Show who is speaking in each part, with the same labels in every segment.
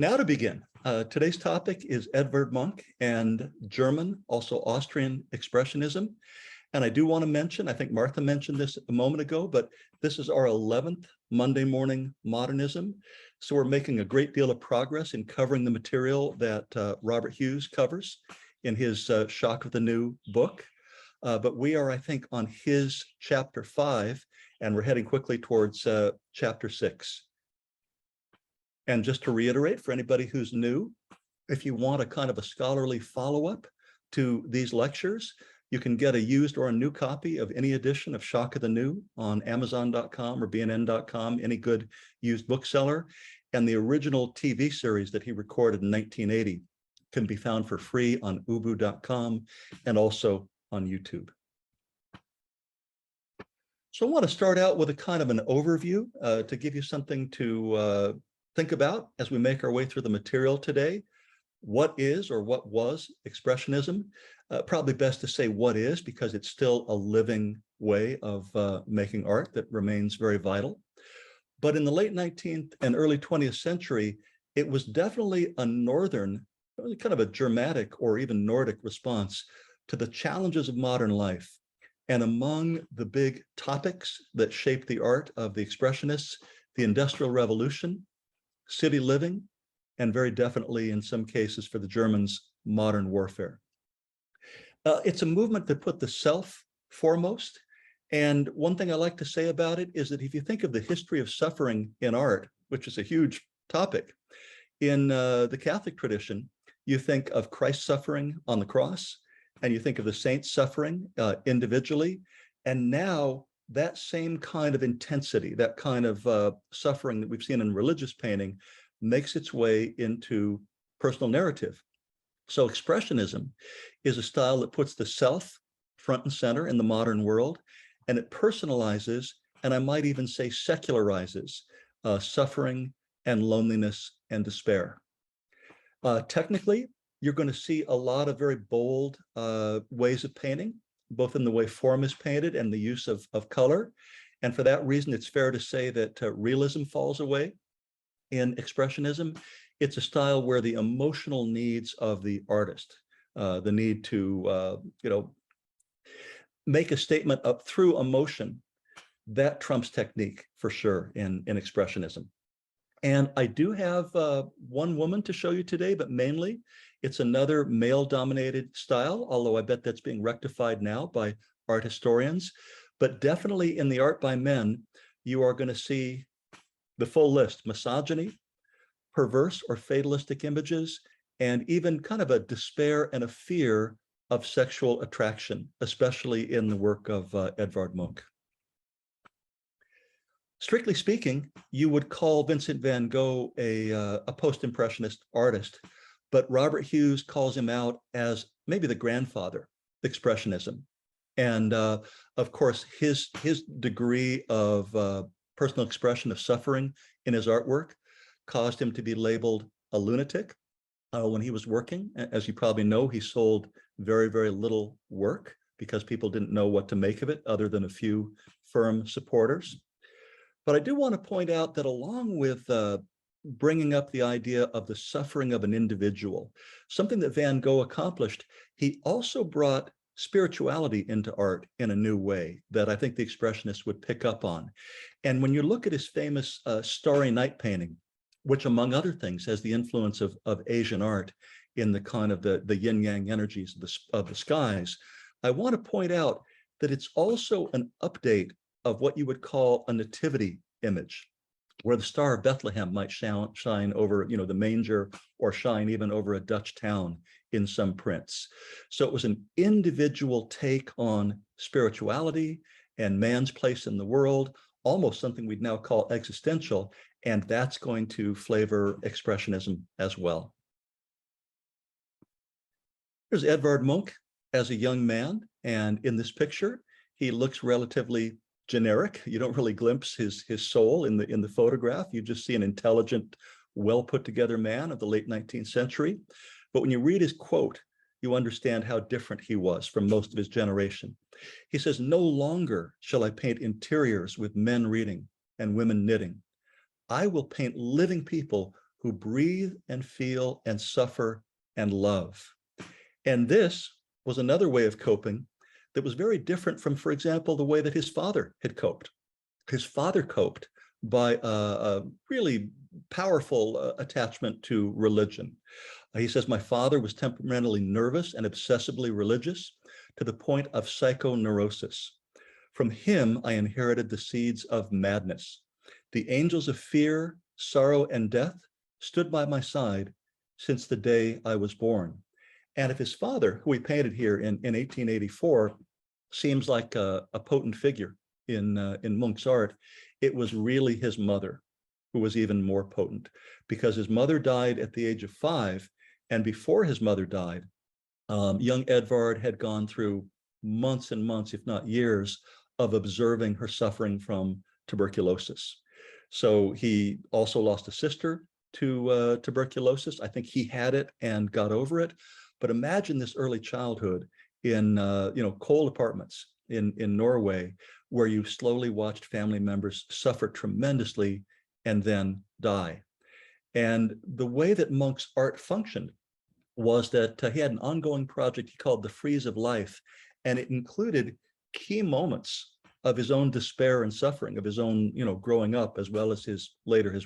Speaker 1: Now to begin, today's topic is Edvard Munch and German, also Austrian Expressionism. And I do want to mention, I think Martha mentioned this a moment ago, but this is our 11th Monday Morning Modernism. So we're making a great deal of progress in covering the material that Robert Hughes covers in his Shock of the New book. But we are, I think, on his chapter 5, and we're heading quickly towards chapter 6. And just to reiterate, for anybody who's new, if you want a kind of a scholarly follow-up to these lectures, you can get a used or a new copy of any edition of Shock of the New on Amazon.com or BNN.com, any good used bookseller. And the original TV series that he recorded in 1980 can be found for free on ubu.com and also on YouTube. So I want to start out with a kind of an overview to give you something to think about as we make our way through the material today. What is or what was Expressionism? Probably best to say what is, because it's still a living way of making art that remains very vital. But in the late 19th and early 20th century, it was definitely a northern, kind of a Germanic or even Nordic response to the challenges of modern life. And among the big topics that shaped the art of the Expressionists, the Industrial Revolution, city living, and very definitely in some cases for the Germans, modern warfare. It's a movement that put the self foremost. And one thing I like to say about it is that if you think of the history of suffering in art, which is a huge topic, in the Catholic tradition, you think of Christ suffering on the cross, and you think of the saints suffering individually. And now that same kind of intensity, that kind of suffering that we've seen in religious painting makes its way into personal narrative. So Expressionism is a style that puts the self front and center in the modern world, and it personalizes, and I might even say secularizes, suffering and loneliness and despair. Technically, you're going to see a lot of very bold ways of painting, both in the way form is painted and the use of color. And for that reason, it's fair to say that realism falls away in Expressionism. It's a style where the emotional needs of the artist, the need to, make a statement up through emotion, that trumps technique for sure in Expressionism. And I do have one woman to show you today, but mainly it's another male-dominated style, although I bet that's being rectified now by art historians. But definitely in the art by men, you are going to see the full list: misogyny, perverse or fatalistic images, and even kind of a despair and a fear of sexual attraction, especially in the work of Edvard Munch. Strictly speaking, you would call Vincent van Gogh a post-impressionist artist, but Robert Hughes calls him out as maybe the grandfather of Expressionism. And of course, his degree of personal expression of suffering in his artwork caused him to be labeled a lunatic when he was working. As you probably know, he sold very, very little work because people didn't know what to make of it other than a few firm supporters. But I do want to point out that along with bringing up the idea of the suffering of an individual, something that Van Gogh accomplished, he also brought spirituality into art in a new way that I think the Expressionists would pick up on. And when you look at his famous Starry Night painting, which among other things has the influence of Asian art in the kind of the yin-yang energies of the skies, I want to point out that it's also an update of what you would call a nativity image, where the Star of Bethlehem might shine over, the manger, or shine even over a Dutch town in some prints. So it was an individual take on spirituality and man's place in the world, almost something we'd now call existential, and that's going to flavor Expressionism as well. Here's Edvard Munch as a young man, and in this picture, he looks relatively generic. You don't really glimpse his soul in the photograph. You just see an intelligent, well put together man of the late 19th century. But when you read his quote, you understand how different he was from most of his generation. He says, "No longer shall I paint interiors with men reading and women knitting. I will paint living people who breathe and feel and suffer and love. And this was another way of coping that was very different from, for example, the way that his father had coped. His father coped by a really powerful attachment to religion. He says, my father was temperamentally nervous and obsessively religious to the point of psychoneurosis. From him, I inherited the seeds of madness. The angels of fear, sorrow, and death stood by my side since the day I was born. And if his father, who he painted here in 1884, seems like a potent figure in Munch's art, it was really his mother who was even more potent, because his mother died at the age of 5, and before his mother died, young Edvard had gone through months and months, if not years, of observing her suffering from tuberculosis. So he also lost a sister to tuberculosis. I think he had it and got over it. But imagine this early childhood in coal apartments in Norway, where you slowly watched family members suffer tremendously and then die. And the way that Munch's art functioned was that he had an ongoing project he called The Frieze of Life, and it included key moments of his own despair and suffering, of his own, growing up, as well as his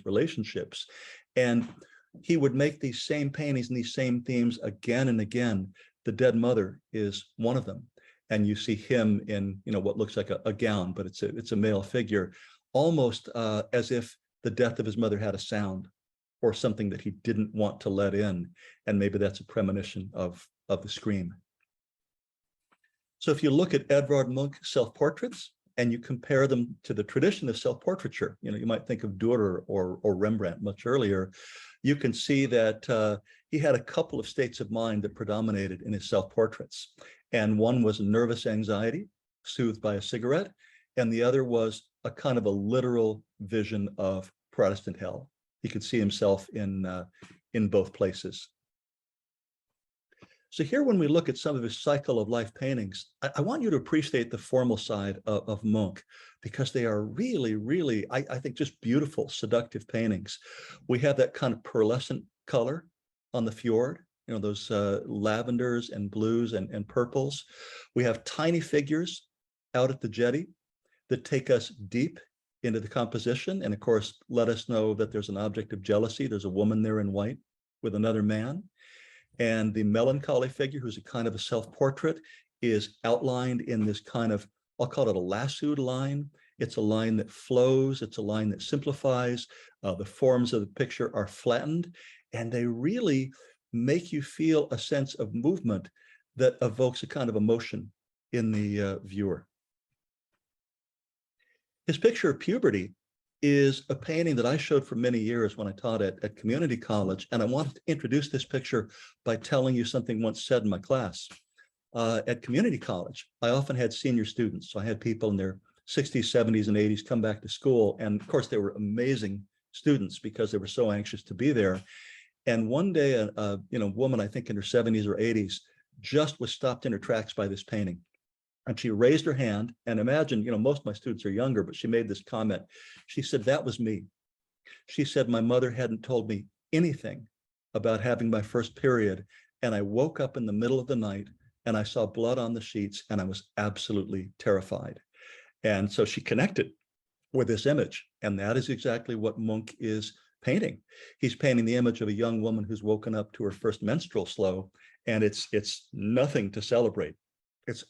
Speaker 1: relationships. And he would make these same paintings and these same themes again and again. The dead mother is one of them. And you see him in, what looks like a gown, but it's a male figure, almost as if the death of his mother had a sound or something that he didn't want to let in. And maybe that's a premonition of the scream. So if you look at Edvard Munch self-portraits and you compare them to the tradition of self-portraiture, you might think of Dürer or Rembrandt much earlier, you can see that he had a couple of states of mind that predominated in his self-portraits. And one was nervous anxiety, soothed by a cigarette, and the other was a kind of a literal vision of Protestant hell. He could see himself in both places. So here, when we look at some of his cycle of life paintings, I want you to appreciate the formal side of Munch, because they are really, really, I think, just beautiful, seductive paintings. We have that kind of pearlescent color on the fjord, those lavenders and blues and purples. We have tiny figures out at the jetty that take us deep into the composition, and of course, let us know that there's an object of jealousy. There's a woman there in white with another man. And the melancholy figure, who's a kind of a self-portrait, is outlined in this kind of, I'll call it a lassoed line. It's a line that flows. It's a line that simplifies. The forms of the picture are flattened, and they really make you feel a sense of movement that evokes a kind of emotion in the viewer. His picture of puberty is a painting that I showed for many years when I taught at community college. And I wanted to introduce this picture by telling you something once said in my class. At community college, I often had senior students. So I had people in their 60s, 70s, and 80s come back to school. And of course, they were amazing students because they were so anxious to be there. And one day, a woman, I think in her 70s or 80s, just was stopped in her tracks by this painting. And she raised her hand, and imagine, most of my students are younger, but she made this comment. She said, that was me. She said, my mother hadn't told me anything about having my first period. And I woke up in the middle of the night and I saw blood on the sheets, and I was absolutely terrified. And so she connected with this image. And that is exactly what Munch is painting. He's painting the image of a young woman who's woken up to her first menstrual flow, and it's nothing to celebrate. It's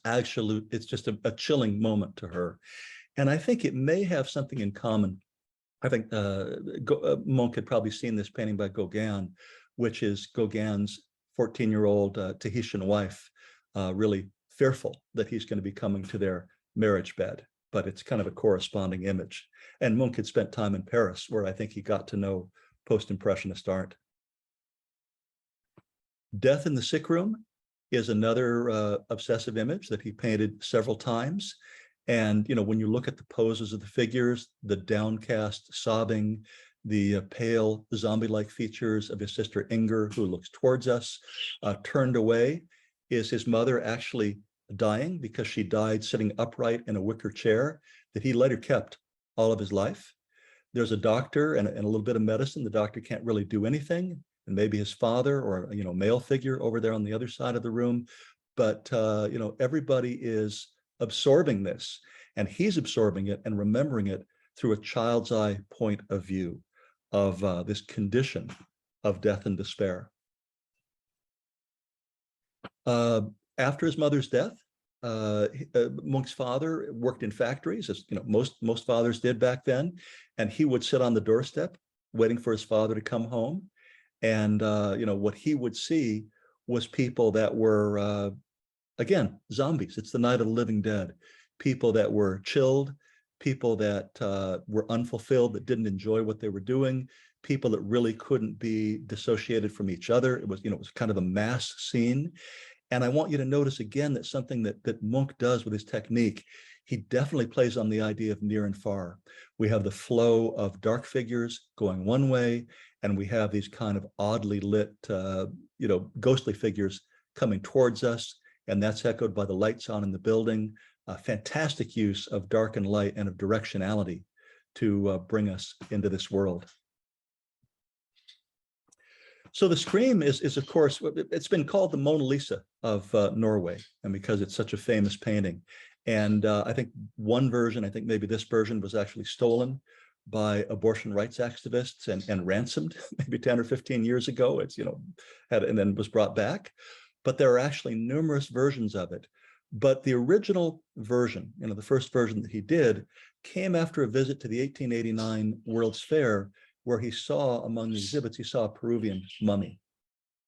Speaker 1: just a chilling moment to her. And I think it may have something in common. I think Munch had probably seen this painting by Gauguin, which is Gauguin's 14-year-old Tahitian wife, really fearful that he's going to be coming to their marriage bed. But it's kind of a corresponding image. And Munch had spent time in Paris, where I think he got to know post-impressionist art. Death in the Sick Room is another obsessive image that he painted several times. And, when you look at the poses of the figures, the downcast sobbing, the pale zombie-like features of his sister Inger, who looks towards us, turned away, is his mother actually dying because she died sitting upright in a wicker chair that he later kept all of his life. There's a doctor and a little bit of medicine. The doctor can't really do anything, and maybe his father or male figure over there on the other side of the room. But everybody is absorbing this, and he's absorbing it and remembering it through a child's eye point of view of this condition of death and despair. After his mother's death, Munch's father worked in factories, as most fathers did back then, and he would sit on the doorstep waiting for his father to come home. And what he would see was people that were again zombies. It's the night of the living dead. People that were chilled, people that were unfulfilled, that didn't enjoy what they were doing, people that really couldn't be dissociated from each other. It was kind of a mass scene. And I want you to notice again that something that Munch does with his technique, he definitely plays on the idea of near and far. We have the flow of dark figures going one way, and we have these kind of oddly lit, ghostly figures coming towards us, and that's echoed by the lights on in the building. Fantastic use of dark and light and of directionality to bring us into this world. So the Scream is of course, it's been called the Mona Lisa of Norway, and because it's such a famous painting. And I think one version, I think maybe this version, was actually stolen by abortion rights activists and ransomed maybe 10 or 15 years ago. It's, and then was brought back. But there are actually numerous versions of it. But the original version, the first version that he did, came after a visit to the 1889 World's Fair, where he saw among the exhibits, he saw a Peruvian mummy.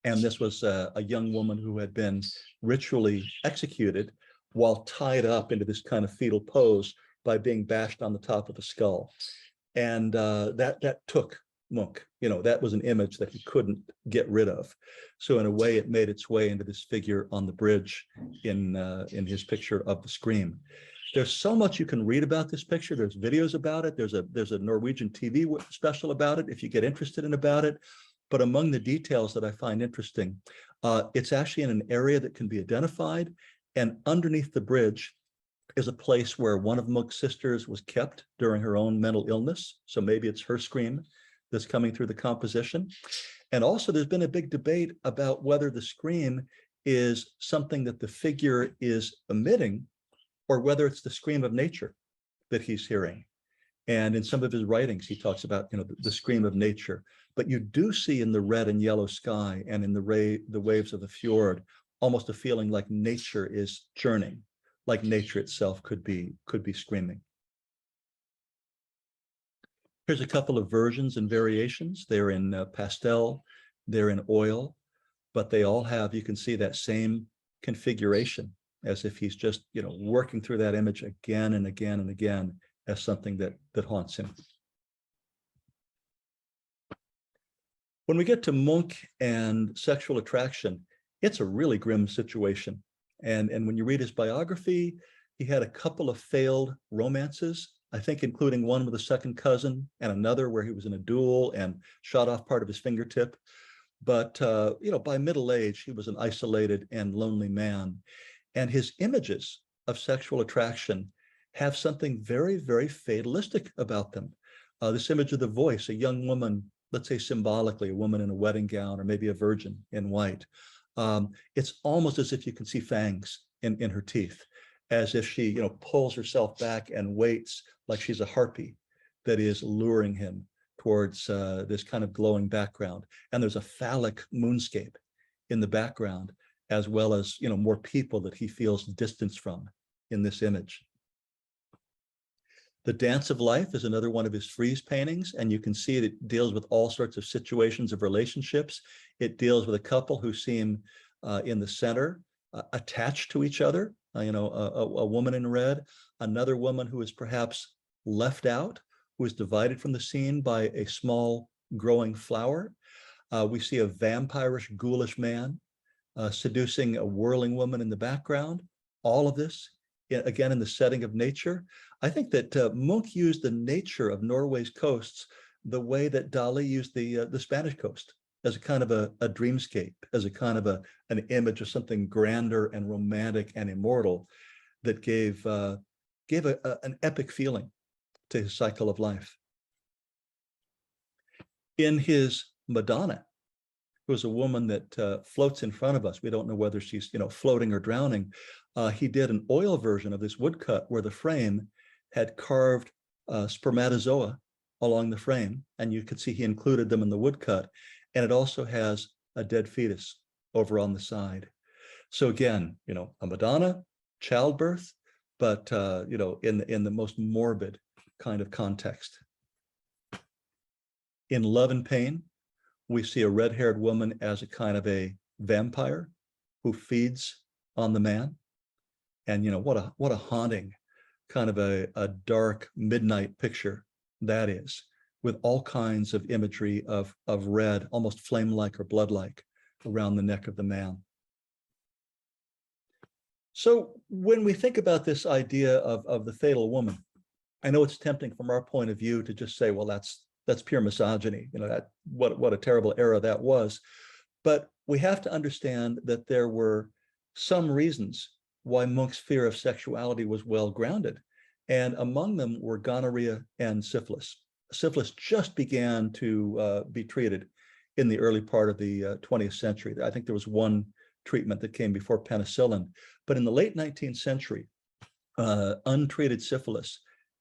Speaker 1: And this was a young woman who had been ritually executed while tied up into this kind of fetal pose by being bashed on the top of the skull. And that took Munch. That was an image that he couldn't get rid of. So in a way, it made its way into this figure on the bridge in his picture of the Scream. There's so much you can read about this picture. There's videos about it. There's a Norwegian TV special about it if you get interested in about it. But among the details that I find interesting, it's actually in an area that can be identified. And underneath the bridge is a place where one of Munch's sisters was kept during her own mental illness. So maybe it's her Scream that's coming through the composition. And also there's been a big debate about whether the Scream is something that the figure is emitting, or whether it's the scream of nature that he's hearing. And in some of his writings, he talks about, the scream of nature. But you do see in the red and yellow sky and in the waves of the fjord, almost a feeling like nature is churning, like nature itself could be screaming. Here's a couple of versions and variations. They're in pastel, they're in oil, but they all have, you can see that same configuration, as if he's just, working through that image again and again and again as something that haunts him. When we get to Munch and sexual attraction, it's a really grim situation. And when you read his biography, he had a couple of failed romances, I think including one with a second cousin and another where he was in a duel and shot off part of his fingertip. But, by middle age, he was an isolated and lonely man. And his images of sexual attraction have something very, very fatalistic about them. This image of the voice, a young woman, let's say symbolically, a woman in a wedding gown, or maybe a virgin in white. It's almost as if you can see fangs in her teeth, as if she, pulls herself back and waits like she's a harpy that is luring him towards this kind of glowing background. And there's a phallic moonscape in the background, as well as, more people that he feels distance from in this image. The Dance of Life is another one of his frieze paintings, and you can see it deals with all sorts of situations of relationships. It deals with a couple who seem in the center, attached to each other, a woman in red, another woman who is perhaps left out, who is divided from the scene by a small growing flower. We see a vampirish, ghoulish man seducing a whirling woman in the background. All of this, again, in the setting of nature. I think that Munch used the nature of Norway's coasts the way that Dali used the Spanish coast, as a kind of a dreamscape, as a kind of an image of something grander and romantic and immortal that gave an epic feeling to his cycle of life. In his Madonna, who is a woman that floats in front of us, we don't know whether she's floating or drowning. He did an oil version of this woodcut where the frame had carved spermatozoa along the frame, and you could see he included them in the woodcut, and it also has a dead fetus over on the side. So again, a Madonna, childbirth, but in the most morbid kind of context. In Love and Pain, we see a red-haired woman as a kind of a vampire who feeds on the man. And what a haunting kind of a dark midnight picture that is, with all kinds of imagery of red, almost flame-like or blood-like, around the neck of the man. So when we think about this idea of the fatal woman, I know it's tempting from our point of view to just say, well, that's pure misogyny. What a terrible era that was. But we have to understand that there were some reasons why Munch's fear of sexuality was well grounded. And among them were gonorrhea and syphilis. Syphilis just began to be treated in the early part of the 20th century. I think there was one treatment that came before penicillin. But in the late 19th century, untreated syphilis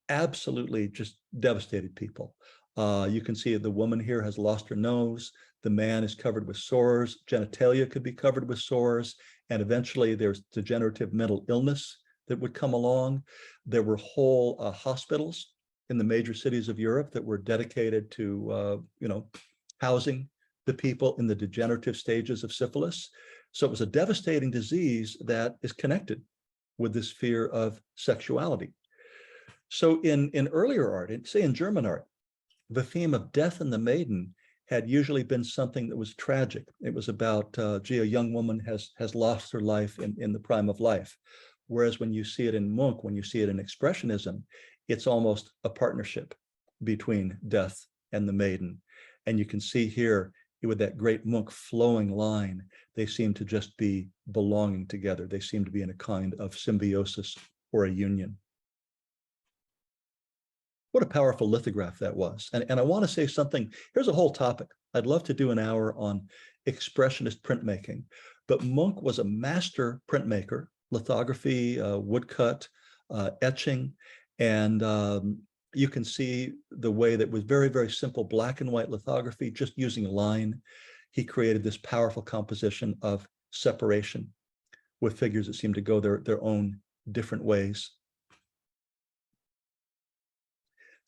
Speaker 1: absolutely just devastated people. You can see the woman here has lost her nose. The man is covered with sores. Genitalia could be covered with sores. And eventually there's degenerative mental illness that would come along. There were whole hospitals in the major cities of Europe that were dedicated to, housing the people in the degenerative stages of syphilis. So it was a devastating disease that is connected with this fear of sexuality. So in earlier art, say in German art, the theme of death and the maiden had usually been something that was tragic. It was about, a young woman has lost her life in the prime of life. Whereas when you see it in Munch, when you see it in Expressionism, it's almost a partnership between death and the maiden. And you can see here with that great Munch flowing line, they seem to just be belonging together. They seem to be in a kind of symbiosis or a union. What a powerful lithograph that was. And I want to say something, here's a whole topic. I'd love to do an hour on Expressionist printmaking, but Munch was a master printmaker, lithography, woodcut, etching, and you can see the way that with very, very simple black and white lithography, just using line, he created this powerful composition of separation with figures that seem to go their own different ways.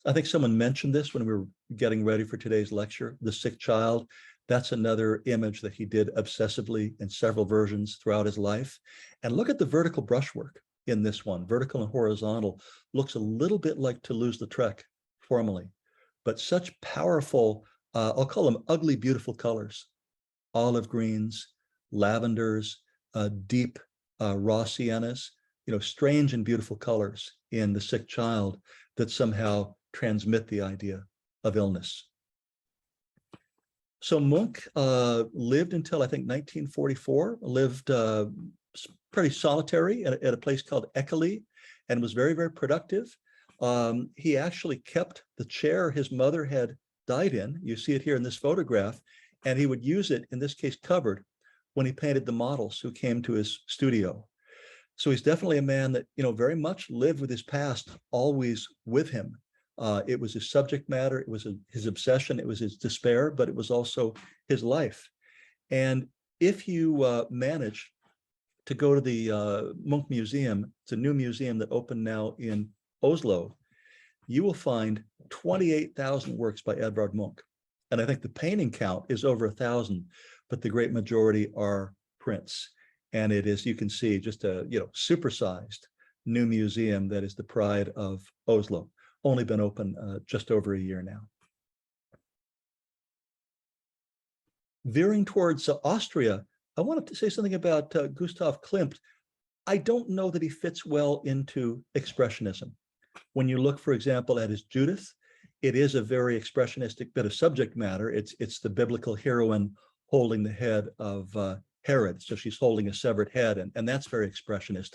Speaker 1: I think someone mentioned this when we were getting ready for today's lecture, the sick child. That's another image that he did obsessively in several versions throughout his life. And look at the vertical brushwork in this one. Vertical and horizontal looks a little bit like Toulouse-Lautrec formally, but such powerful, I'll call them ugly, beautiful colors. Olive greens, lavenders, deep raw siennas, strange and beautiful colors in the sick child that somehow transmit the idea of illness. So Munch lived until I think 1944, lived pretty solitary at a place called Eckerle, and was very, very productive. He actually kept the chair his mother had died in. You see it here in this photograph, and he would use it, in this case covered, when he painted the models who came to his studio. So he's definitely a man that, very much lived with his past always with him. It was his subject matter, it was his obsession, it was his despair, but it was also his life. And if you manage to go to the Munch Museum, it's a new museum that opened now in Oslo, you will find 28,000 works by Edvard Munch. And I think the painting count is over 1,000, but the great majority are prints. And it is, you can see, just a supersized new museum that is the pride of Oslo. Only been open just over a year now. Veering towards Austria, I wanted to say something about Gustav Klimt. I don't know that he fits well into Expressionism. When you look, for example, at his Judith, it is a very expressionistic bit of subject matter. It's the biblical heroine holding the head of Herod. So she's holding a severed head, and that's very expressionist.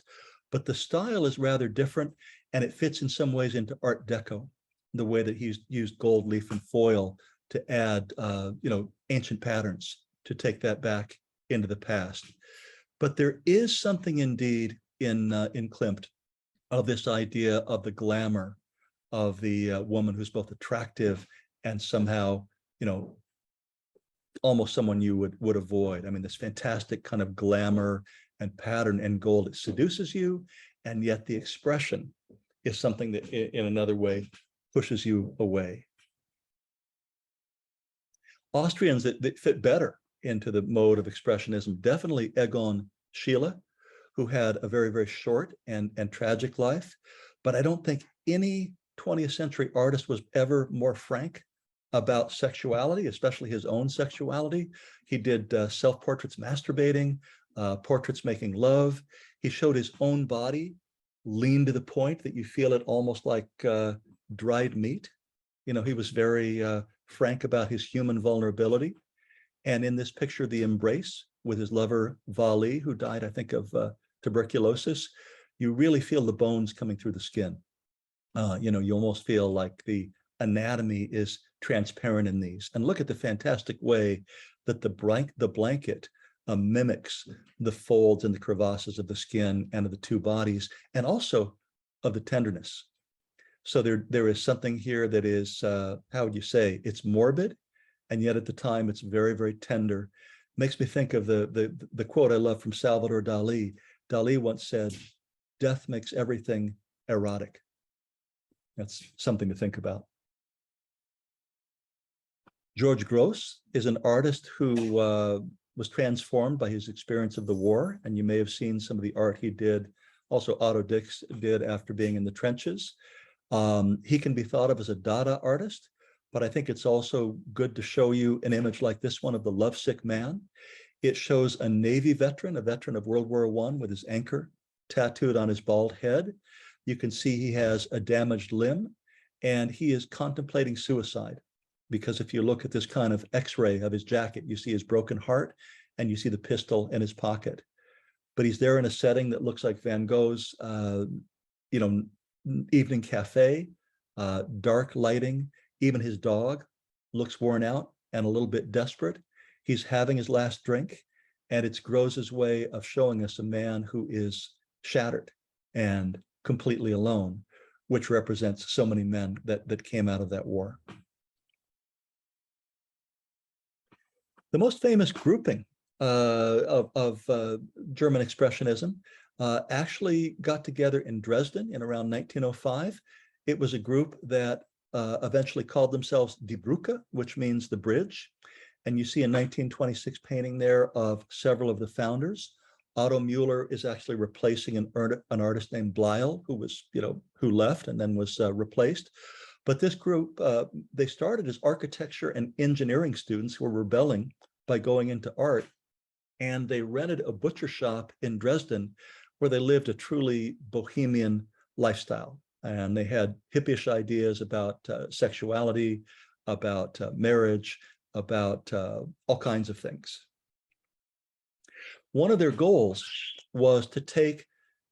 Speaker 1: But the style is rather different, and it fits in some ways into Art Deco, the way that he's used gold leaf and foil to add, ancient patterns, to take that back into the past. But there is something indeed in Klimt of this idea of the glamour of the woman who's both attractive and somehow, almost someone you would avoid. I mean, this fantastic kind of glamour and pattern and gold, it seduces you, and yet the expression is something that in another way pushes you away. Austrians that fit better into the mode of expressionism, definitely Egon Schiele, who had a very, very short and tragic life. But I don't think any 20th century artist was ever more frank about sexuality, especially his own sexuality. He did self-portraits masturbating, portraits making love. He showed his own body lean to the point that you feel it almost like dried meat. He was very frank about his human vulnerability. And in this picture, the embrace with his lover, Vali, who died, I think, of tuberculosis, you really feel the bones coming through the skin. You almost feel like the anatomy is transparent in these. And look at the fantastic way that the blanket mimics the folds and the crevasses of the skin and of the two bodies, and also of the tenderness. So there is something here that is, how would you say, it's morbid, and yet at the time it's very, very tender. Makes me think of the quote I love from Salvador Dali. Dali once said, "Death makes everything erotic." That's something to think about. George Grosz is an artist who was transformed by his experience of the war, and you may have seen some of the art he did, also Otto Dix did after being in the trenches. He can be thought of as a Dada artist, but I think it's also good to show you an image like this one of the lovesick man. It shows a Navy veteran, a veteran of World War I, with his anchor tattooed on his bald head. You can see he has a damaged limb, and he is contemplating suicide. Because if you look at this kind of X-ray of his jacket, you see his broken heart and you see the pistol in his pocket. But he's there in a setting that looks like Van Gogh's, evening cafe, dark lighting. Even his dog looks worn out and a little bit desperate. He's having his last drink, and it's Grosz's way of showing us a man who is shattered and completely alone, which represents so many men that came out of that war. The most famous grouping of German Expressionism actually got together in Dresden in around 1905. It was a group that eventually called themselves Die Brücke, which means the bridge. And you see a 1926 painting there of several of the founders. Otto Müller is actually replacing an artist named Bleyl, who left and then was replaced. But this group, they started as architecture and engineering students who were rebelling by going into art. And they rented a butcher shop in Dresden where they lived a truly bohemian lifestyle. And they had hippie-ish ideas about sexuality, about marriage, about all kinds of things. One of their goals was to take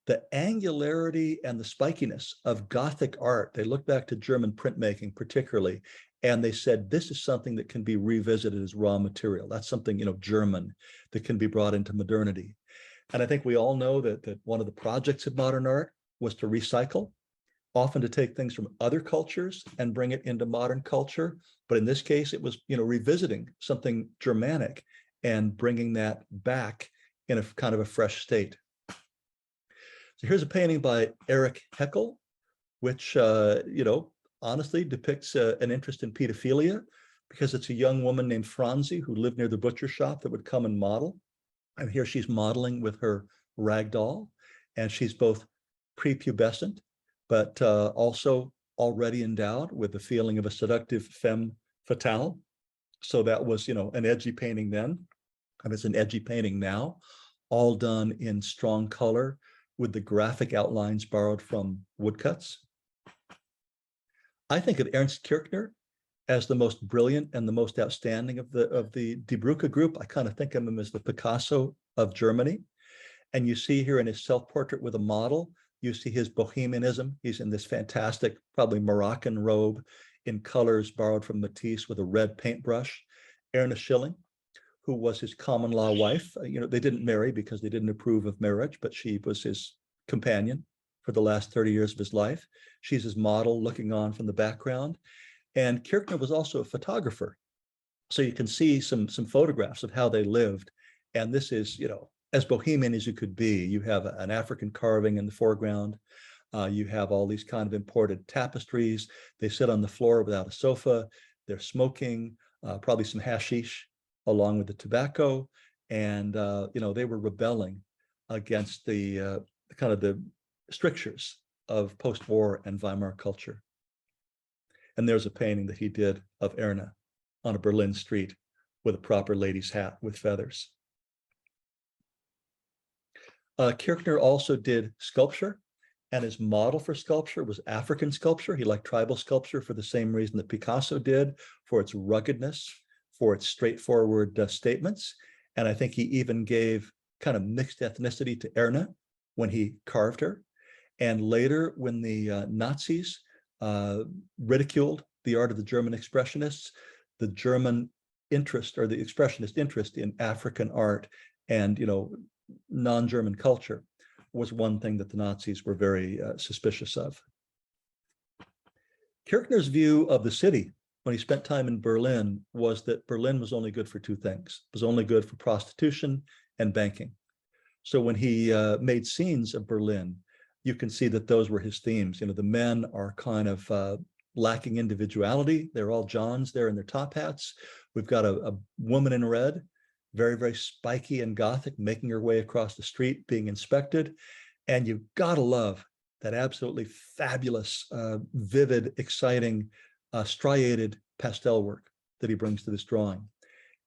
Speaker 1: the angularity and the spikiness of Gothic art. They looked back to German printmaking particularly, and they said, this is something that can be revisited as raw material. That's something, German that can be brought into modernity. And I think we all know that one of the projects of modern art was to recycle, often to take things from other cultures and bring it into modern culture. But in this case, it was, revisiting something Germanic and bringing that back in a kind of a fresh state. So here's a painting by Erich Heckel, which, honestly depicts an interest in pedophilia, because it's a young woman named Franzi who lived near the butcher shop that would come and model. And here she's modeling with her rag doll, and she's both prepubescent, but also already endowed with the feeling of a seductive femme fatale. So that was, an edgy painting then, and it's an edgy painting now, all done in strong color with the graphic outlines borrowed from woodcuts. I think of Ernst Kirchner as the most brilliant and the most outstanding of the Die Brücke group. I kind of think of him as the Picasso of Germany. And you see here in his self-portrait with a model, you see his bohemianism. He's in this fantastic, probably Moroccan robe. in colors borrowed from Matisse with a red paintbrush. Erna Schilling, who was his common law wife. They didn't marry because they didn't approve of marriage, but she was his companion for the last 30 years of his life. She's his model looking on from the background. And Kirchner was also a photographer. So you can see some photographs of how they lived. And this is, as bohemian as you could be. You have an African carving in the foreground. You have all these kind of imported tapestries. They sit on the floor without a sofa. They're smoking, probably some hashish along with the tobacco. And, they were rebelling against the kind of the strictures of post-war and Weimar culture. And there's a painting that he did of Erna on a Berlin street with a proper lady's hat with feathers. Kirchner also did sculpture, and his model for sculpture was African sculpture. He liked tribal sculpture for the same reason that Picasso did, for its ruggedness, for its straightforward statements. And I think he even gave kind of mixed ethnicity to Erna when he carved her. And later, when the Nazis ridiculed the art of the German Expressionists, the German interest, or the Expressionist interest in African art and non-German culture, was one thing that the Nazis were very suspicious of. Kirchner's view of the city when he spent time in Berlin was that Berlin was only good for two things. It was only good for prostitution and banking. So when he made scenes of Berlin, you can see that those were his themes. The men are kind of lacking individuality. They're all Johns there in their top hats. We've got a woman in red, very, very spiky and gothic, making her way across the street, being inspected. And you've got to love that absolutely fabulous, vivid, exciting, striated pastel work that he brings to this drawing.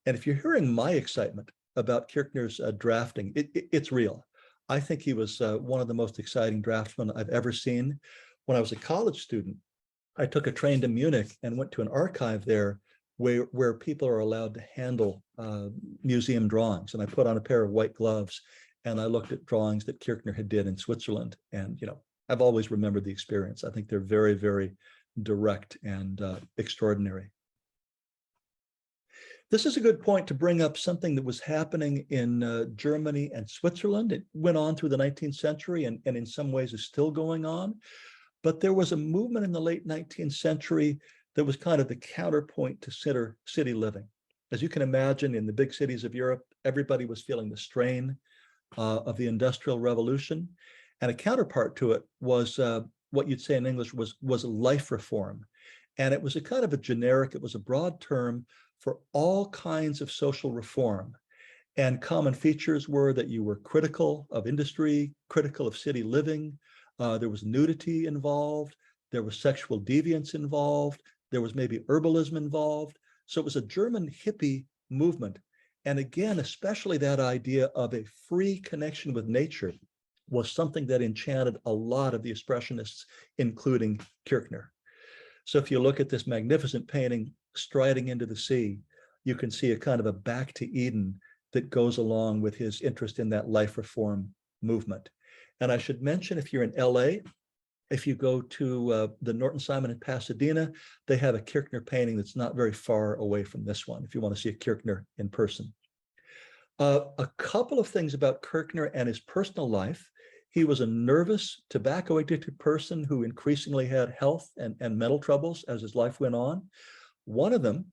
Speaker 1: And if you're hearing my excitement about Kirchner's drafting, it's real. I think he was one of the most exciting draftsmen I've ever seen. When I was a college student, I took a train to Munich and went to an archive there where people are allowed to handle museum drawings. And I put on a pair of white gloves and I looked at drawings that Kirchner had did in Switzerland. And, I've always remembered the experience. I think they're very, very direct and extraordinary. This is a good point to bring up something that was happening in Germany and Switzerland. It went on through the 19th century and in some ways is still going on. But there was a movement in the late 19th century that was kind of the counterpoint to city living. As you can imagine, in the big cities of Europe, everybody was feeling the strain of the Industrial Revolution. And a counterpart to it was what you'd say in English was life reform. And it was a kind of a generic, it was a broad term for all kinds of social reform. And common features were that you were critical of industry, critical of city living. There was nudity involved. There was sexual deviance involved. There was maybe herbalism involved. So it was a German hippie movement. And again, especially that idea of a free connection with nature was something that enchanted a lot of the Expressionists, including Kirchner. So if you look at this magnificent painting, Striding into the Sea, you can see a kind of a back to Eden that goes along with his interest in that life reform movement. And I should mention, if you're in LA, if you go to the Norton Simon in Pasadena, they have a Kirchner painting that's not very far away from this one, if you want to see a Kirchner in person. A couple of things about Kirchner and his personal life. He was a nervous, tobacco-addicted person who increasingly had health and mental troubles as his life went on. One of them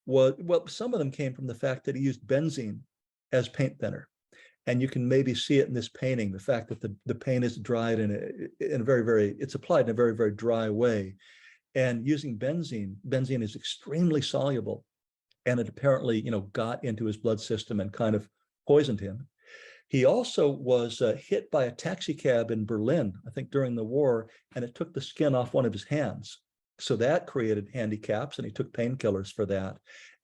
Speaker 1: was, well, some of them came from the fact that he used benzene as paint thinner. And you can maybe see it in this painting, the fact that the paint is dried in a very, it's applied in a very, very dry way. And using benzene is extremely soluble. And it apparently, got into his blood system and kind of poisoned him. He also was hit by a taxi cab in Berlin, I think during the war, and it took the skin off one of his hands. So that created handicaps, and he took painkillers for that.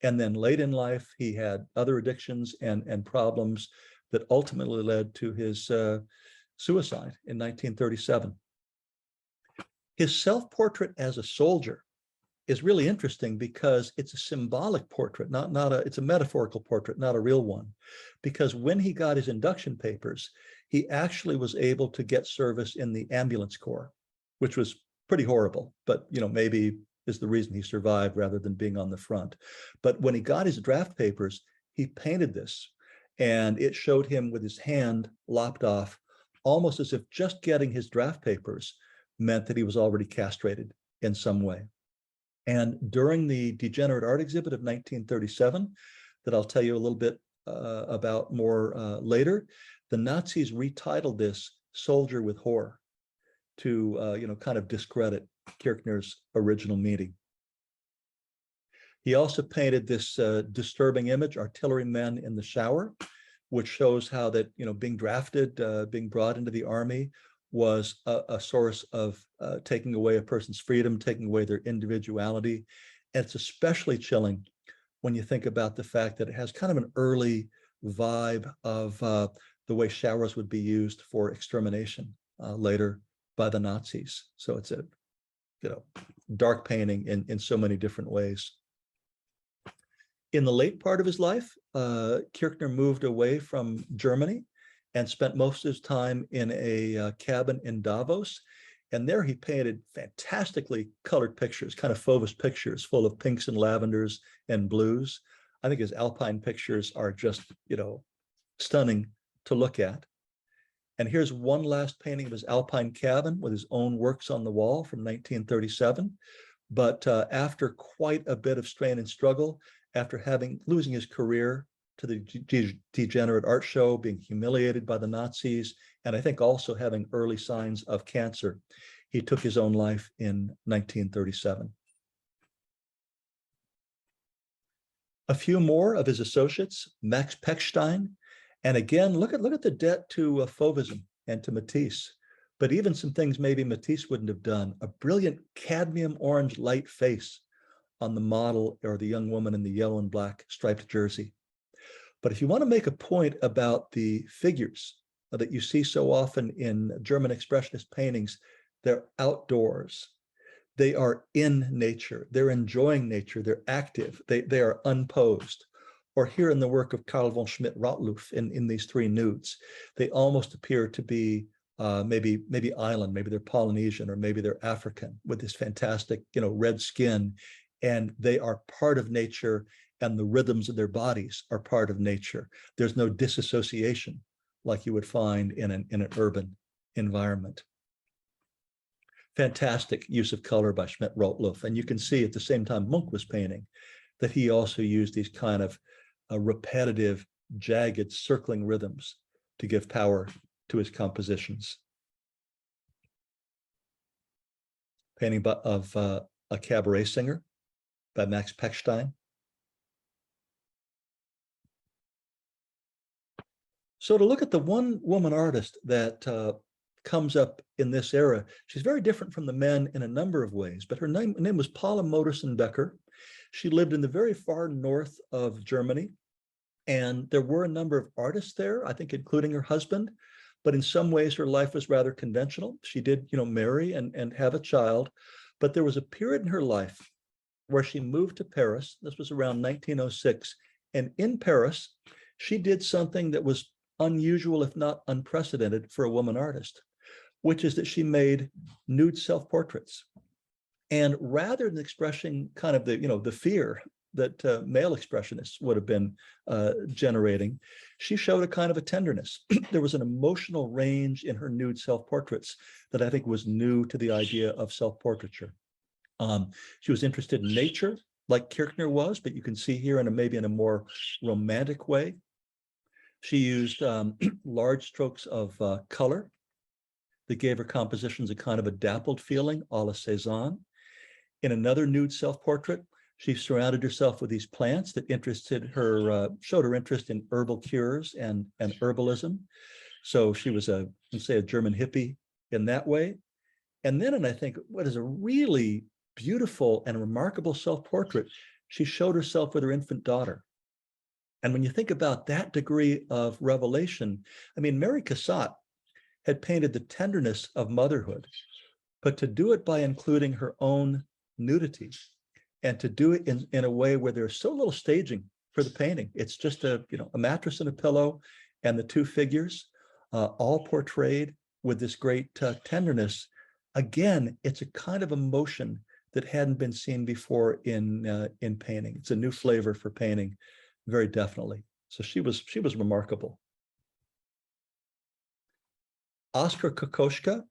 Speaker 1: And then late in life, he had other addictions and problems that ultimately led to his suicide in 1937. His self-portrait as a soldier is really interesting because it's a symbolic portrait, it's a metaphorical portrait, not a real one. Because when he got his induction papers, he actually was able to get service in the ambulance corps, which was pretty horrible, but maybe is the reason he survived rather than being on the front. But when he got his draft papers, he painted this, and it showed him with his hand lopped off, almost as if just getting his draft papers meant that he was already castrated in some way. And during the Degenerate Art exhibit of 1937, that I'll tell you a little bit about more later, the Nazis retitled this "Soldier with Whore" to kind of discredit Kirchner's original meaning. He also painted this disturbing image, "Artillerymen in the Shower," which shows how that being drafted, being brought into the army was a source of taking away a person's freedom, taking away their individuality. And it's especially chilling when you think about the fact that it has kind of an early vibe of the way showers would be used for extermination later by the Nazis. So it's a dark painting in so many different ways. In the late part of his life, Kirchner moved away from Germany and spent most of his time in a cabin in Davos. And there he painted fantastically colored pictures, kind of Fauves pictures full of pinks and lavenders and blues. I think his alpine pictures are just, stunning to look at. And here's one last painting of his alpine cabin with his own works on the wall from 1937. But after quite a bit of strain and struggle, after losing his career to the Degenerate Art Show, being humiliated by the Nazis, and I think also having early signs of cancer, he took his own life in 1937. A few more of his associates, Max Pechstein, and again, look at the debt to Fauvism and to Matisse, but even some things maybe Matisse wouldn't have done. A brilliant cadmium orange light face on the model or the young woman in the yellow and black striped jersey. But if you want to make a point about the figures that you see so often in German Expressionist paintings, they're outdoors. They are in nature. They're enjoying nature. They're active. They are unposed. Or here in the work of Karl von Schmidt-Rottluff in these three nudes, they almost appear to be maybe island, maybe they're Polynesian, or maybe they're African with this fantastic, red skin. And they are part of nature, and the rhythms of their bodies are part of nature. There's no disassociation like you would find in an urban environment. Fantastic use of color by Schmidt-Rottluff. And you can see at the same time Munch was painting that he also used these kind of repetitive, jagged, circling rhythms to give power to his compositions. Painting of a cabaret singer by Max Pechstein. So to look at the one woman artist that comes up in this era, she's very different from the men in a number of ways, but her name was Paula Modersohn-Becker. She lived in the very far north of Germany, and there were a number of artists there, I think including her husband, but in some ways her life was rather conventional. She did, marry and have a child, but there was a period in her life where she moved to Paris. This was around 1906, and in Paris, she did something that was unusual, if not unprecedented, for a woman artist, which is that she made nude self-portraits. And rather than expressing kind of the fear that male expressionists would have been generating, she showed a kind of a tenderness. There was an emotional range in her nude self-portraits that I think was new to the idea of self-portraiture. She was interested in nature, like Kirchner was, but you can see here maybe in a more romantic way. She used large strokes of color that gave her compositions a kind of a dappled feeling, a la Cézanne. In another nude self-portrait, she surrounded herself with these plants that showed her interest in herbal cures and herbalism. So she was a German hippie in that way. And then, and I think what is a really beautiful and remarkable self-portrait, she showed herself with her infant daughter. And when you think about that degree of revelation, I mean, Mary Cassatt had painted the tenderness of motherhood, but to do it by including her own nudity and to do it in a way where there's so little staging for the painting. It's just a mattress and a pillow and the two figures all portrayed with this great tenderness. Again, it's a kind of emotion that hadn't been seen before in painting. It's a new flavor for painting, very definitely. So she was remarkable. Oskar Kokoschka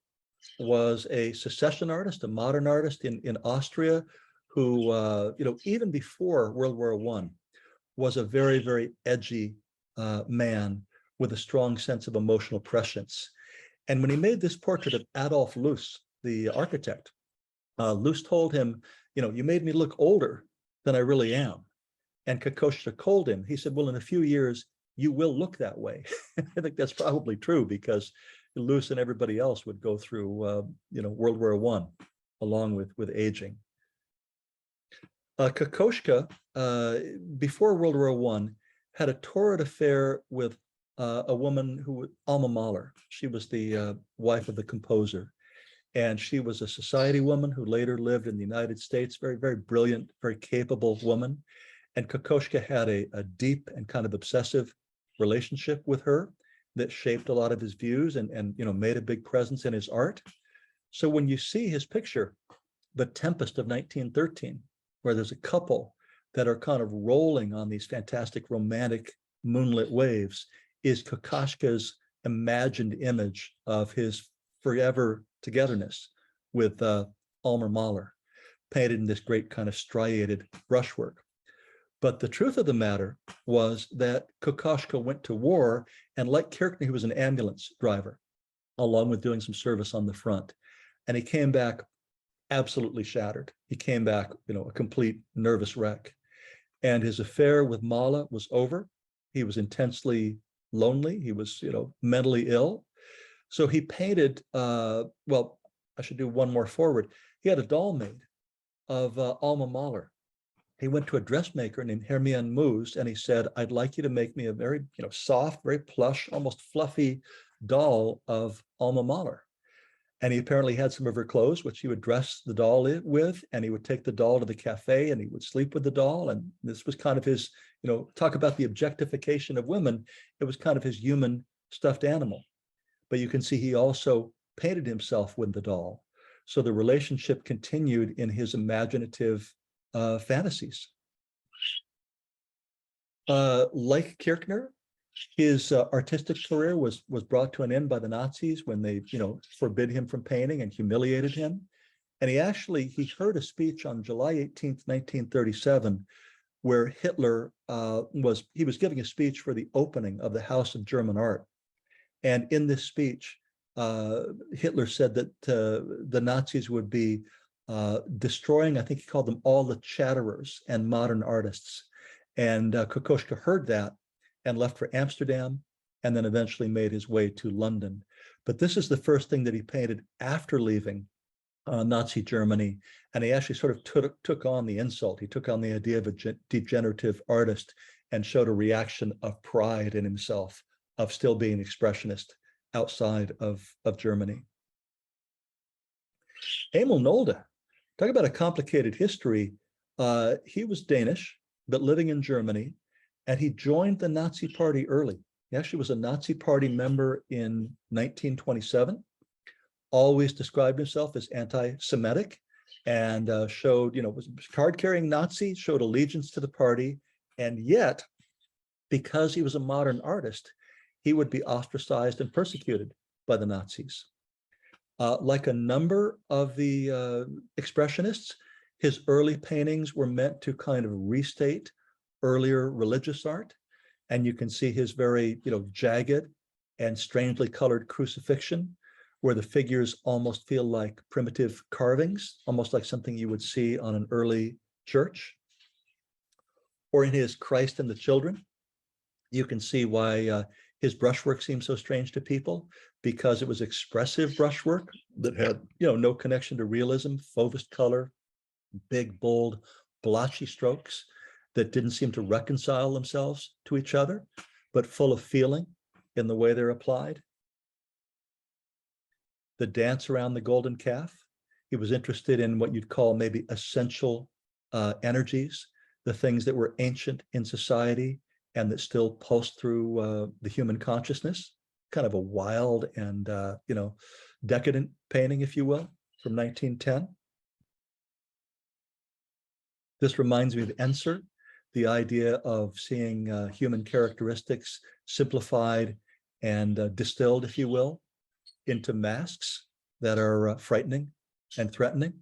Speaker 1: was a secession artist, a modern artist in Austria, who even before World War I was a very, very edgy man with a strong sense of emotional prescience. And when he made this portrait of Adolf Loos, the architect, Loos told him, you made me look older than I really am. And Kokoschka told him, he said, well, in a few years, you will look that way. I think that's probably true, because Loos and everybody else would go through, World War I, along with aging. Kokoschka, before World War I, had a torrid affair with a woman who, Alma Mahler. She was the wife of the composer. And she was a society woman who later lived in the United States, very, very brilliant, very capable woman. And Kokoschka had a deep and kind of obsessive relationship with her that shaped a lot of his views and made a big presence in his art. So when you see his picture, The Tempest of 1913, where there's a couple that are kind of rolling on these fantastic romantic moonlit waves, is Kokoschka's imagined image of his forever togetherness with Alma Mahler, painted in this great kind of striated brushwork. But the truth of the matter was that Kokoschka went to war, and like Kirchner, he was an ambulance driver, along with doing some service on the front. And he came back absolutely shattered. He came back, a complete nervous wreck. And his affair with Mahler was over. He was intensely lonely. He was, mentally ill. So he painted, well, I should do one more forward. He had a doll made of Alma Mahler. He went to a dressmaker named Hermione Moos, and he said, I'd like you to make me a very, soft, very plush, almost fluffy doll of Alma Mahler. And he apparently had some of her clothes, which he would dress the doll with, and he would take the doll to the cafe and he would sleep with the doll. And this was kind of his, talk about the objectification of women. It was kind of his human stuffed animal. But you can see he also painted himself with the doll. So the relationship continued in his imaginative fantasies. Like Kirchner, his artistic career was brought to an end by the Nazis when they, forbid him from painting and humiliated him. And he heard a speech on July 18th, 1937, where Hitler was giving a speech for the opening of the House of German Art. And in this speech, Hitler said that the Nazis would be destroying, I think he called them, all the chatterers and modern artists. And Kokoschka heard that and left for Amsterdam, and then eventually made his way to London. But this is the first thing that he painted after leaving Nazi Germany. And he actually sort of took on the insult. He took on the idea of a degenerative artist and showed a reaction of pride in himself, of still being an expressionist outside of Germany. Emil Nolde, talk about a complicated history. He was Danish, but living in Germany, and he joined the Nazi Party early. He actually was a Nazi Party member in 1927, always described himself as anti-Semitic, and showed, was a card-carrying Nazi, showed allegiance to the party, and yet, because he was a modern artist, he would be ostracized and persecuted by the Nazis. Like a number of the expressionists, his early paintings were meant to kind of restate earlier religious art. And you can see his very, jagged and strangely colored crucifixion, where the figures almost feel like primitive carvings, almost like something you would see on an early church. Or in his Christ and the Children, you can see why his brushwork seems so strange to people, because it was expressive brushwork that had, no connection to realism, fauvist color, big, bold, blotchy strokes that didn't seem to reconcile themselves to each other, but full of feeling in the way they're applied. The dance around the golden calf. He was interested in what you'd call maybe essential energies, the things that were ancient in society and that still pulse through the human consciousness. Kind of a wild and, decadent painting, if you will, from 1910. This reminds me of Ensor, the idea of seeing human characteristics simplified and distilled, if you will, into masks that are frightening and threatening.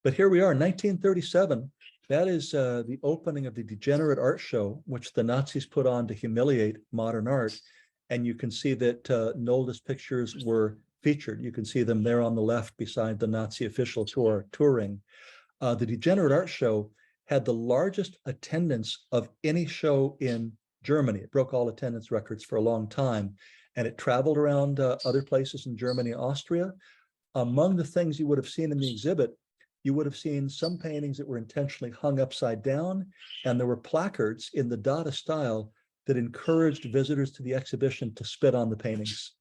Speaker 1: But here we are, 1937. That is the opening of the Degenerate Art Show, which the Nazis put on to humiliate modern art. And you can see that Nolde's pictures were featured. You can see them there on the left beside the Nazi official tour touring. The Degenerate Art Show had the largest attendance of any show in Germany. It broke all attendance records for a long time, and it traveled around other places in Germany, Austria. Among the things you would have seen in the exhibit, you would have seen some paintings that were intentionally hung upside down, and there were placards in the Dada style that encouraged visitors to the exhibition to spit on the paintings.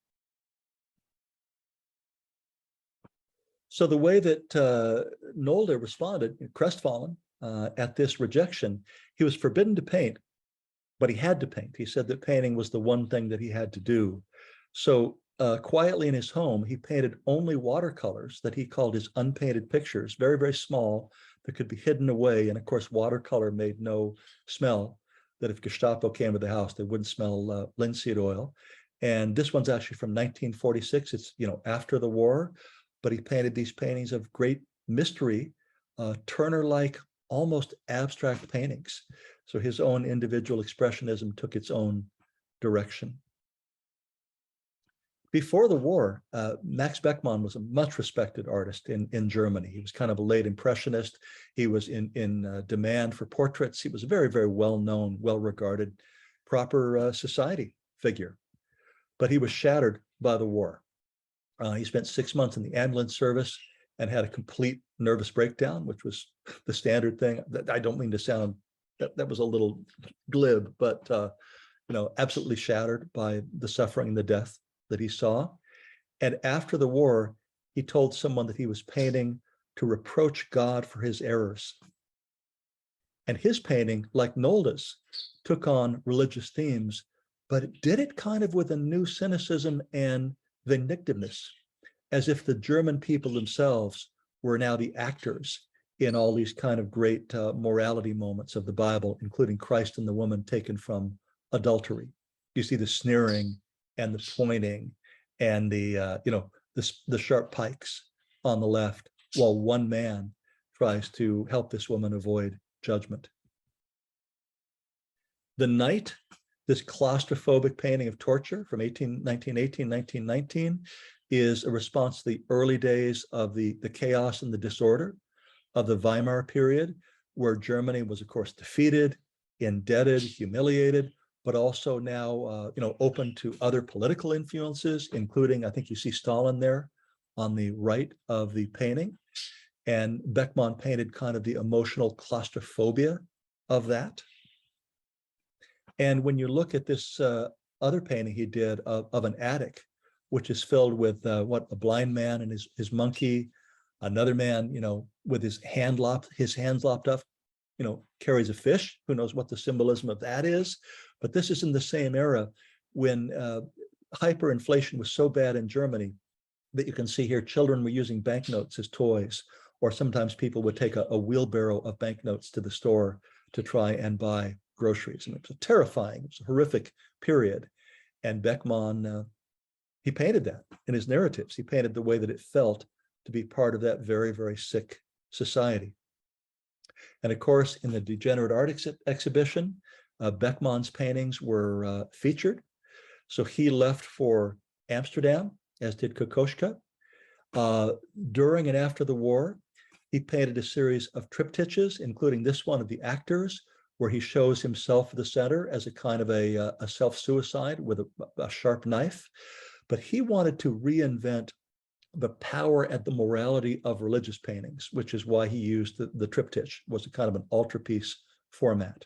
Speaker 1: So the way that Nolde responded, crestfallen at this rejection, he was forbidden to paint, but he had to paint. He said that painting was the one thing that he had to do. So quietly in his home, he painted only watercolors that he called his unpainted pictures, very, very small, that could be hidden away. And of course, watercolor made no smell, that if Gestapo came to the house, they wouldn't smell linseed oil. And this one's actually from 1946. It's, after the war, but he painted these paintings of great mystery, Turner-like, almost abstract paintings. So his own individual expressionism took its own direction. Before the war, Max Beckmann was a much respected artist in Germany. He was kind of a late impressionist. He was in demand for portraits. He was a very, very well-known, well-regarded, proper society figure. But he was shattered by the war. He spent 6 months in the ambulance service and had a complete nervous breakdown, which was the standard thing. I don't mean to sound, that was a little glib, but absolutely shattered by the suffering and the death that he saw. And after the war, he told someone that he was painting to reproach God for his errors. And his painting, like Nolde's, took on religious themes, but it did it kind of with a new cynicism and vindictiveness, as if the German people themselves were now the actors in all these kind of great morality moments of the Bible, including Christ and the woman taken from adultery. You see the sneering and the pointing and the sharp pikes on the left, while one man tries to help this woman avoid judgment. The Night, this claustrophobic painting of torture from 1918, 1919, is a response to the early days of the chaos and the disorder of the Weimar period, where Germany was, of course, defeated, indebted, humiliated, but also now, open to other political influences, including, I think you see Stalin there on the right of the painting. And Beckmann painted kind of the emotional claustrophobia of that. And when you look at this other painting he did of an attic, which is filled with a blind man and his monkey, another man, with his hands lopped off, carries a fish. Who knows what the symbolism of that is? But this is in the same era when hyperinflation was so bad in Germany that you can see here children were using banknotes as toys, or sometimes people would take a wheelbarrow of banknotes to the store to try and buy groceries. And it was terrifying. It was a horrific period. And Beckmann, he painted that in his narratives. He painted the way that it felt to be part of that very, very sick society. And of course, in the Degenerate Art exhibition, Beckmann's paintings were featured. So he left for Amsterdam, as did Kokoschka. During and after the war, he painted a series of triptychs, including this one of the actors, where he shows himself at the center as a kind of a self-suicide with a sharp knife. But he wanted to reinvent the power and the morality of religious paintings, which is why he used the triptych, was a kind of an altarpiece format.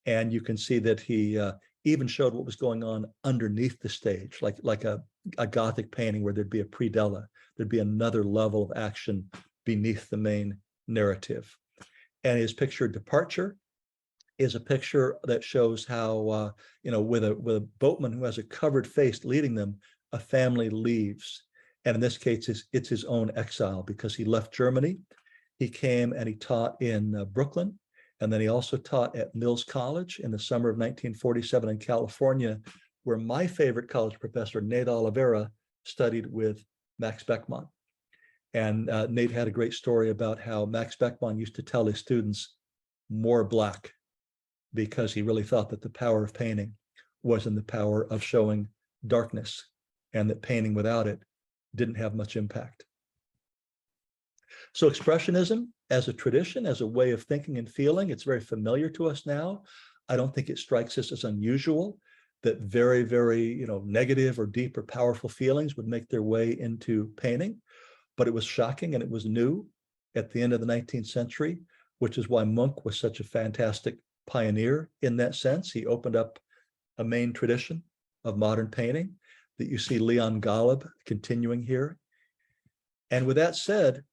Speaker 1: And you can see that he even showed what was going on underneath the stage, like a Gothic painting where there'd be a predella, there'd be another level of action beneath the main narrative. And his picture Departure is a picture that shows how, with a boatman who has a covered face leading them, a family leaves. And in this case, it's his own exile, because he left Germany. He came and he taught in Brooklyn. And then he also taught at Mills College in the summer of 1947 in California, where my favorite college professor, Nate Oliveira, studied with Max Beckmann. And Nate had a great story about how Max Beckmann used to tell his students, more black, because he really thought that the power of painting was in the power of showing darkness, and that painting without it didn't have much impact. So Expressionism as a tradition, as a way of thinking and feeling, it's very familiar to us now. I don't think it strikes us as unusual that very, very, negative or deep or powerful feelings would make their way into painting. But it was shocking and it was new at the end of the 19th century, which is why Munch was such a fantastic pioneer in that sense. He opened up a main tradition of modern painting that you see Leon Golub continuing here. And with that said,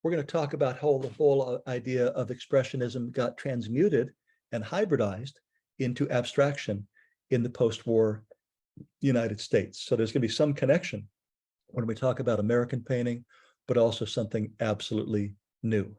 Speaker 1: we're going to talk about how the whole idea of Expressionism got transmuted and hybridized into abstraction in the post-war United States. So there's going to be some connection when we talk about American painting, but also something absolutely new.